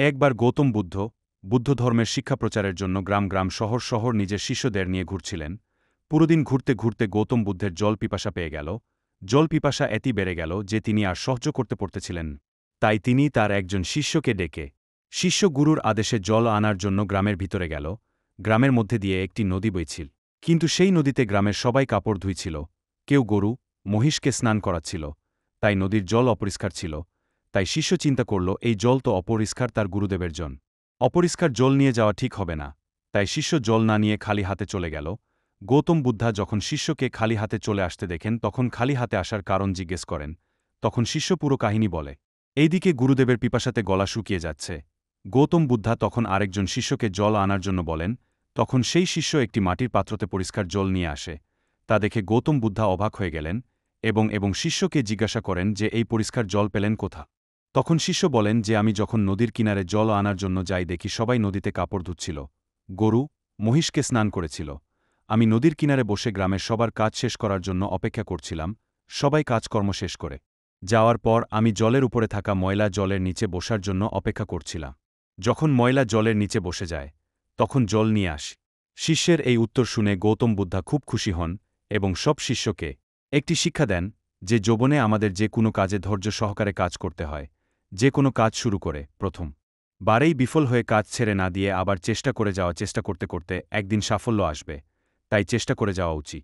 একবার গৌতম বুদ্ধ বুদ্ধধর্মের শিক্ষা প্রচারের জন্য গ্রাম গ্রাম শহর শহর নিজের শিষ্যদের নিয়ে ঘুরছিলেন। পুরোদিন ঘুরতে ঘুরতে গৌতম বুদ্ধের জল পিপাসা পেয়ে গেল। জল পিপাসা এতই বেড়ে গেল যে তিনি আর সহ্য করতে পারছিলেন। তাই তিনি তার একজন শিষ্যকে ডেকে শিষ্য গুরুর আদেশে জল আনার জন্য গ্রামের ভিতরে গেল। গ্রামের মধ্যে দিয়ে একটি নদী বইছিল, কিন্তু সেই নদীতে গ্রামের সবাই কাপড় ধুইছিল। কেউ গরু মহিষকে স্নান করাচ্ছিল, তাই নদীর জল অপরিষ্কার ছিল। তাই শিষ্য চিন্তা করল, এই জল তো অপরিষ্কার, তার গুরুদেবের জন অপরিষ্কার জল নিয়ে যাওয়া ঠিক হবে না। তাই শিষ্য জল না নিয়ে খালি হাতে চলে গেল। গৌতম বুদ্ধা যখন শিষ্যকে খালি হাতে চলে আসতে দেখেন, তখন খালি হাতে আসার কারণ জিজ্ঞেস করেন। তখন শিষ্য পুরো কাহিনী বলে। এইদিকে গুরুদেবের পিপাসাতে গলা শুকিয়ে যাচ্ছে। গৌতম বুদ্ধা তখন আরেকজন শিষ্যকে জল আনার জন্য বলেন। তখন সেই শিষ্য একটি মাটির পাত্রতে পরিষ্কার জল নিয়ে আসে। তা দেখে গৌতম বুদ্ধা অবাক হয়ে গেলেন এবং শিষ্যকে জিজ্ঞাসা করেন যে এই পরিষ্কার জল পেলেন কোথা। তখন শিষ্য বলেন যে আমি যখন নদীর কিনারে জল আনার জন্য যাই, দেখি সবাই নদীতে কাপড় ধুচ্ছিল, গরু মহিষকে স্নান করেছিল। আমি নদীর কিনারে বসে গ্রামের সবার কাজ শেষ করার জন্য অপেক্ষা করছিলাম। সবাই কাজকর্ম শেষ করে যাওয়ার পর আমি জলের উপরে থাকা ময়লা জলের নিচে বসার জন্য অপেক্ষা করছিলাম। যখন ময়লা জলের নিচে বসে যায়, তখন জল নিয়ে আসি। শিষ্যের এই উত্তর শুনে গৌতম বুদ্ধা খুব খুশি হন এবং সব শিষ্যকে একটি শিক্ষা দেন যে যৌবনে আমাদের যে কোনো কাজে ধৈর্য সহকারে কাজ করতে হয়। যে কোনো কাজ শুরু করে প্রথম বারেই বিফল হয়ে কাজ ছেড়ে না দিয়ে আবার চেষ্টা করে যাওয়া, চেষ্টা করতে করতে একদিন সাফল্য আসবে। তাই চেষ্টা করে যাওয়া উচিত।